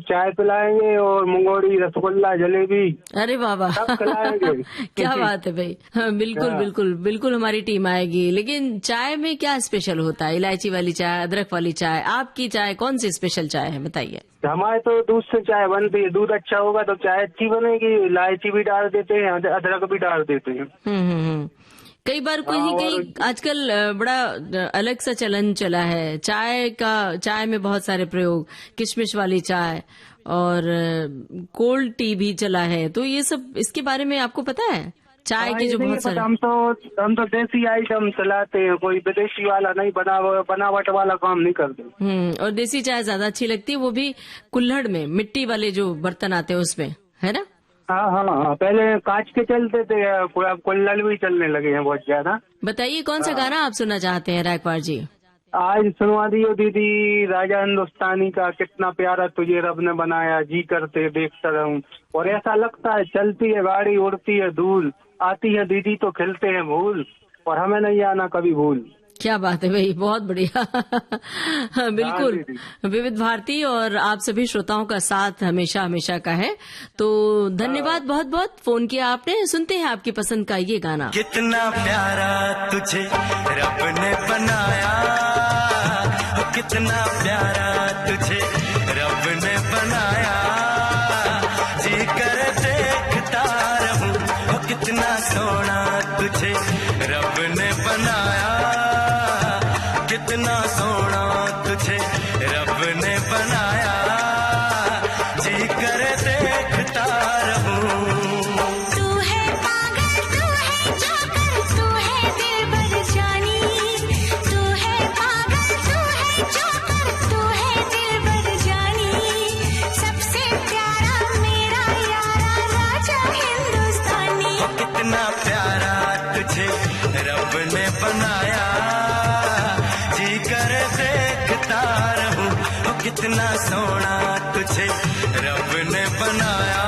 चाय पिलाएंगे और मुंगोड़ी, रसगुल्ला, जलेबी। अरे बाबा सब खिलाएंगे। क्या बात है भाई। हाँ, बिल्कुल हाँ। बिल्कुल बिल्कुल हमारी टीम आएगी। लेकिन चाय में क्या स्पेशल होता है? इलायची वाली चाय, अदरक वाली चाय, आपकी चाय कौन सी स्पेशल चाय है बताइए? हमारे तो दूध से चाय बनती है, दूध अच्छा होगा तो चाय अच्छी बनेगी। इलायची भी डाल देते हैं, अदरक भी डाल देते हैं। कई बार कहीं आजकल बड़ा अलग सा चलन चला है चाय में बहुत सारे प्रयोग, किशमिश वाली चाय और कोल्ड टी भी चला है, तो ये सब इसके बारे में आपको पता है? चाय की जो बहुत सारे हम तो देसी आइटम चलाते हैं, कोई विदेशी वाला नहीं, बनावट वाला काम नहीं करते। और देसी चाय ज्यादा अच्छी लगती है, वो भी कुल्हड़ में, मिट्टी वाले जो बर्तन आते हैं उसमें, है ना? हाँ हाँ हाँ, पहले कांच के चलते थे, अब कुल्हड़ भी चलने लगे हैं बहुत ज्यादा। बताइए कौन सा गाना आप सुनना चाहते हैं रायकवार जी? आज सुनवा दियो दीदी, राजा हिंदुस्तानी का कितना प्यारा तुझे रब ने बनाया, जी करते देखता रहूं। और ऐसा लगता है चलती है गाड़ी, उड़ती है धूल, आती है दीदी तो खिलते हैं भूल, और हमें नहीं आना कभी भूल। क्या बात है भाई, बहुत बढ़िया। बिल्कुल, विविध भारती और आप सभी श्रोताओं का साथ हमेशा हमेशा का है। तो धन्यवाद बहुत बहुत, फोन किया आपने। सुनते हैं आपकी पसंद का ये गाना। कितना प्यारा तुझे रब ने बनाया, कितना प्यारा तुझे रब ने बनाया, जी कर देखता रहूं, कितना सोना तुझे रब ने बनाया, कितना सोना तुझे रब ने बनाया, जी कर देखता रहूं। तू है पागल, तू है जोकर, तू है दिलबर जानी। तू है पागल, तू है जोकर, तू है दिलबर जानी। सबसे प्यारा मेरा यारा, राजा हिंदुस्तानी। कितना प्यारा तुझे रब ने बनाया, जी कर देखता रहूं, कितना सोना तुझे रब ने बनाया,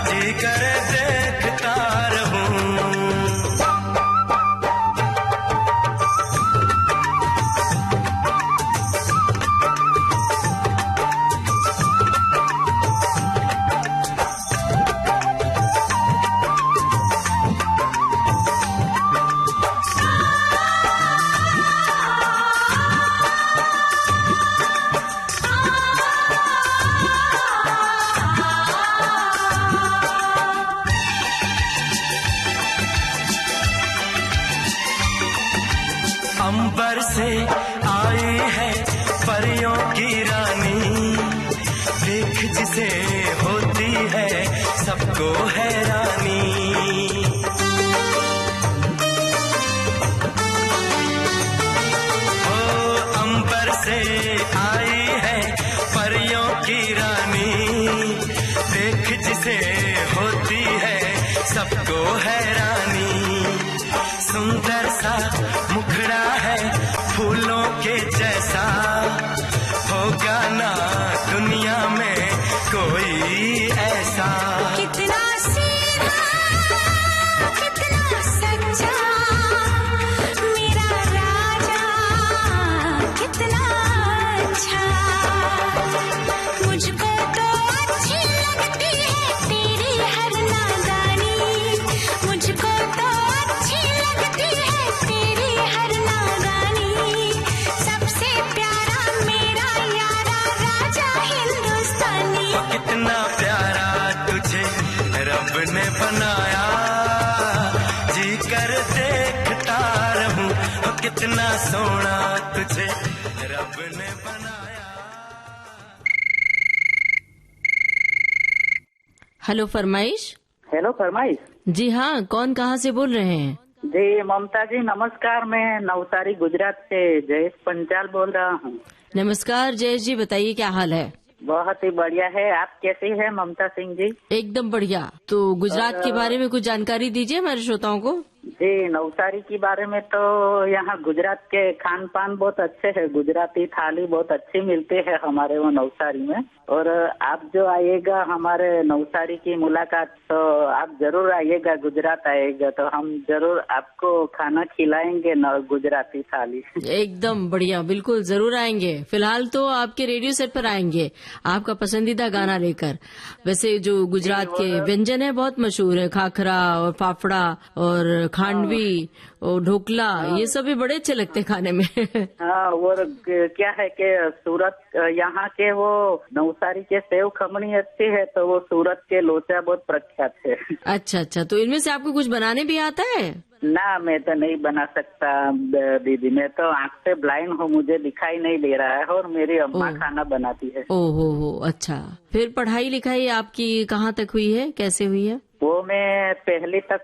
जी कर देखता रहूं। अंबर से आई है परियों की रानी, देख जिसे होती है सबको हैरानी। ओ अंबर से आई है परियों की रानी, देख जिसे होती है सबको हैरानी। सुंदर सा मुखड़ा है फूलों के जैसा, होगा ना दुनिया में कोई ऐसा। कितना सीधा, कितना सच्चा, मेरा राजा कितना अच्छा। मुझको तो अच्छी लगती है तेरी हर नादानी। मुझको तो अच्छी लगती है तेरी हर नादानी। सबसे प्यारा मेरा यारा, राजा हिंदुस्तानी। कितना प्यारा तुझे रब ने बनाया। हेलो फरमाइश। हेलो फरमाइश। जी हाँ, कौन कहाँ से बोल रहे हैं? जी ममता जी नमस्कार, मैं नवसारी गुजरात से जयेश पंचाल बोल रहा हूँ। नमस्कार जयेश जी, बताइए क्या हाल है? बहुत ही बढ़िया है, आप कैसी है ममता सिंह जी? एकदम बढ़िया। तो गुजरात के बारे में कुछ जानकारी दीजिए हमारे श्रोताओं को। जी नवसारी के बारे में तो यहाँ गुजरात के खान पान बहुत अच्छे है, गुजराती थाली बहुत अच्छी मिलती है हमारे वो नवसारी में। और आप जो आइएगा हमारे नवसारी की मुलाकात, तो आप जरूर आइएगा, गुजरात आइएगा तो हम जरूर आपको खाना खिलाएंगे न गुजराती थाली। एकदम बढ़िया, बिल्कुल जरूर आएंगे। फिलहाल तो आपके रेडियो सेट पर आएंगे आपका पसंदीदा गाना लेकर। वैसे जो गुजरात के व्यंजन है बहुत मशहूर है, खाखरा और फाफड़ा और खांडवी और ढोकला, ये सब भी बड़े अच्छे लगते हैं खाने में। हाँ, और क्या है कि सूरत यहाँ के वो नवसारी के सेव खमणी अच्छी है, तो वो सूरत के लोचा बहुत प्रख्यात है। अच्छा अच्छा, तो इनमें से आपको कुछ बनाने भी आता है? ना, मैं तो नहीं बना सकता दीदी, मैं तो आँख से ब्लाइंड हूँ, मुझे दिखाई नहीं दे रहा है, और मेरी अम्मा खाना बनाती है। ओहो, अच्छा। फिर पढ़ाई लिखाई आपकी कहाँ तक हुई है, कैसे हुई है? वो मैं पहले तक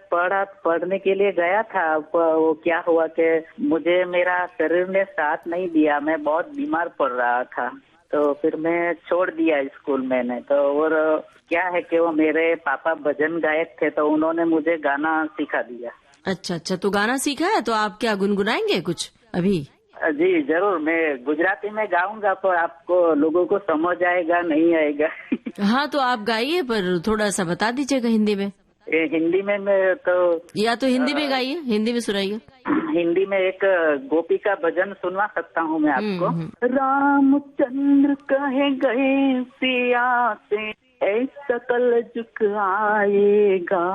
पढ़ने के लिए गया था। वो क्या हुआ कि मुझे मेरा शरीर ने साथ नहीं दिया, मैं बहुत बीमार पड़ रहा था, तो फिर मैं छोड़ दिया स्कूल मैंने। तो और क्या है कि वो मेरे पापा भजन गायक थे, तो उन्होंने मुझे गाना सिखा दिया। अच्छा अच्छा, तो गाना सीखा है, तो आप क्या गुनगुनाएंगे कुछ अभी? जी जरूर, मैं गुजराती में गाऊंगा, पर आपको लोगों को समझ आएगा नहीं आएगा। हाँ, तो आप गाइए, पर थोड़ा सा बता दीजिएगा हिंदी में। हिंदी में मैं तो, या तो हिंदी में गाइए, हिंदी में सुनाइए। हिंदी में एक गोपी का भजन सुनवा सकता हूँ मैं आपको। रामचंद्र कहे गए सिया से ऐसा कल झुक आएगा,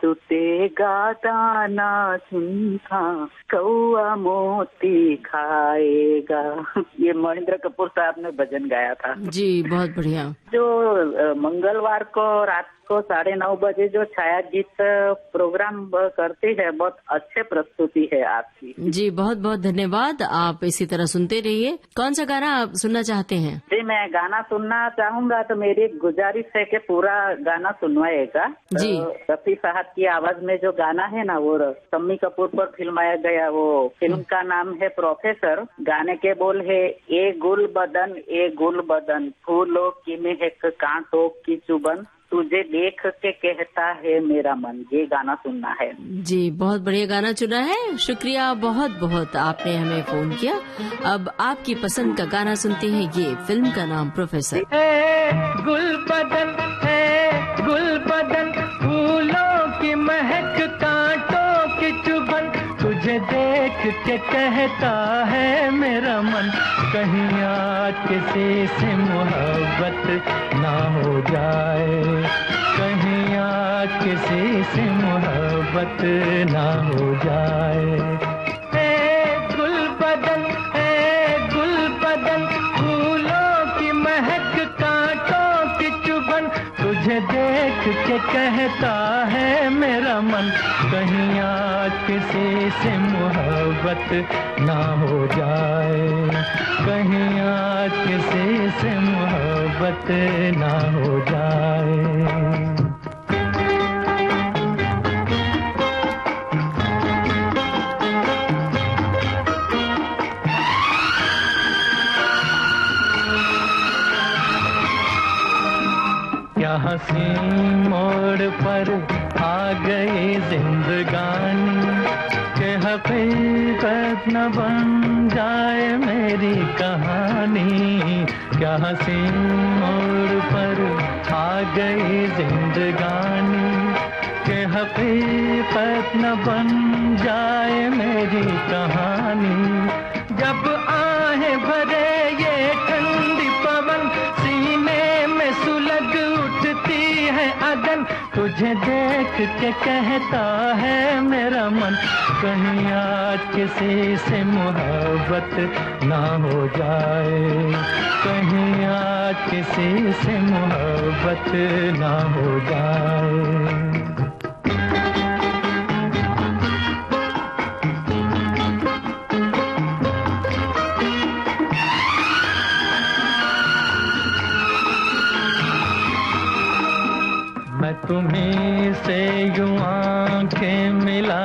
टूटेगा दाना चुनता कौआ मोती खाएगा। ये महेंद्र कपूर साहब ने भजन गाया था। जी बहुत बढ़िया। जो मंगलवार को रात को 9:30 बजे जो छाया गीत प्रोग्राम करती है, बहुत अच्छे प्रस्तुति है आपकी। जी बहुत बहुत धन्यवाद, आप इसी तरह सुनते रहिए। कौन सा गाना आप सुनना चाहते हैं? जी मैं गाना सुनना चाहूंगा, तो मेरी गुजारिश है कि पूरा गाना सुनवाएगा। जी। रफी साहब की आवाज में जो गाना है ना, वो शम्मी कपूर पर फिल्माया गया, वो फिल्म का नाम है प्रोफेसर। गाने के बोल है, ए गुल बदन फूलों की महक कांटों की चुभन, तुझे देख के कहता है मेरा मन। ये गाना सुनना है। जी बहुत बढ़िया गाना चुना है, शुक्रिया बहुत बहुत, आपने हमें फोन किया। अब आपकी पसंद का गाना सुनते हैं, ये फिल्म का नाम प्रोफेसर। गुल बदन फूलों की महक कांटों की चुभन, तुझे देख के कहता है मेरा मन, कहीं आज किसी से मोहब्बत ना हो जाए, कहीं आज किसी से मोहब्बत ना हो जाए। गुल बदन फूलों की महक कांटों की चुभन, तुझे देख के कहता है मेरा मन, कहीं आज किसी से मोहब्बत ना हो जाए, कहीं आज किसी से मोहब्बत ना हो जाए। क्या हंसी मोड़ पर आ गई जिंदगानी, के हकीकत न बन जाए मेरी कहानी। क्या हंसी मोड़ पर आ गई जिंदगानी, के हकीकत न बन जाए मेरी कहानी। जब आहें भरे ये ठंडी पवन, सीने में सुलग उठती है अगन, तुझे देख के कहता है मेरा मन, कहीं आज किसी से मोहब्बत ना हो जाए, कहीं आज किसी से मोहब्बत ना हो जाए।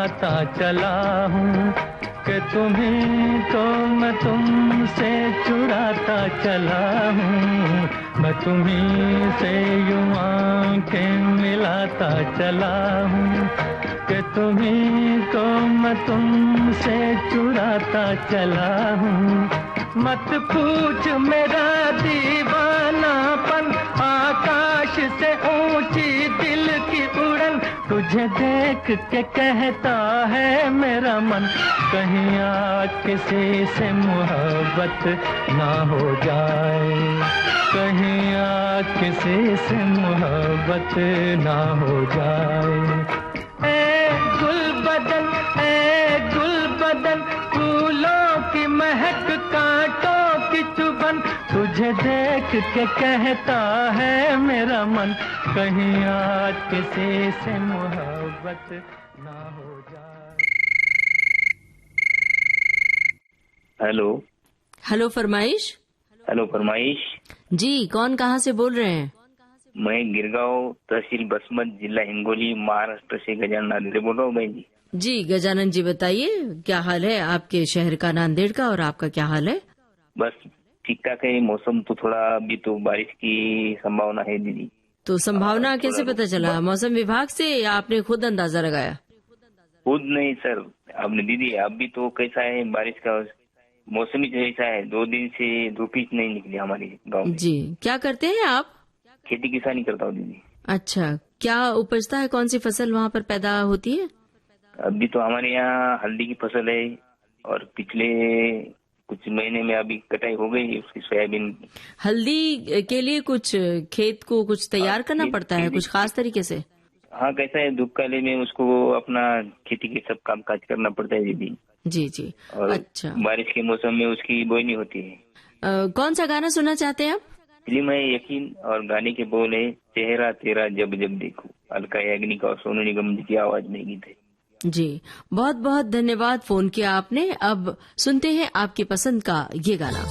चुराता चला हूँ कि तुम्हीं को मैं तुमसे चुराता चला हूँ, मैं तुम्हीं से यूं आंखें मिलाता चला हूँ कि तुम्हीं को मैं तुमसे चुराता चला हूँ। मत पूछ मेरा दीवानापन, आकाश से ऊंची दिल की उड़न, तुझे देख के कहता है मेरा मन, कहीं आज किसी से मोहब्बत ना हो जाए, कहीं आज किसी से मोहब्बत ना हो जाए। ए गुल बदन फूलों की महक, कांटों की चुभन, तुझे देख के कहता है मेरा मन, कहीं आज किसी से मोहब्बत ना हो जाए। हेलो हेलो फरमाइश। हेलो फरमाइश जी, कौन कहाँ से बोल रहे हैं? मैं गिरगांव तहसील बसमत जिला हिंगोली महाराष्ट्र से गजानन नांदेड़ बोल रहा हूँ भाई जी। जी गजानन जी, बताइए क्या हाल है आपके शहर का, नांदेड़ का, और आपका क्या हाल है? बस ठीक ठाक है। मौसम तो थोड़ा अभी तो बारिश की संभावना है दीदी। तो संभावना कैसे पता चला? मौसम विभाग से या आपने खुद अंदाजा लगाया? खुद नहीं सर, आपने दीदी अभी तो कैसा है बारिश का मौसम ही ऐसा है, 2 दिन से धूप ही नहीं निकली हमारे गाँव में। जी, क्या करते हैं आप? खेती किसानी करता हूँ दीदी। अच्छा, क्या उपजता है, कौन सी फसल वहाँ पर पैदा होती है? अभी तो हमारे यहाँ हल्दी की फसल है और पिछले कुछ महीने में अभी कटाई हो गई उसकी सोयाबीन। हल्दी के लिए कुछ खेत को कुछ तैयार करना पड़ता है कुछ खास तरीके से? हाँ, कैसा है धूप काले में उसको अपना खेती के सब काम काज करना पड़ता है दीदी। जी जी, और अच्छा। बारिश के मौसम में उसकी बोनी होती है। कौन सा गाना सुनना चाहते हैं आप? फिल्म है यकीन और गाने के बोल है चेहरा तेरा जब जब देखूं, अलका याग्निक और सोनू निगम जी की आवाज में गीत है। जी, बहुत बहुत धन्यवाद फोन किया आपने। अब सुनते हैं आपकी पसंद का ये गाना।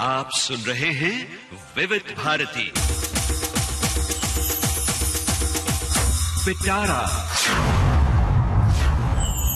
आप सुन रहे हैं विविध भारती पिटारा।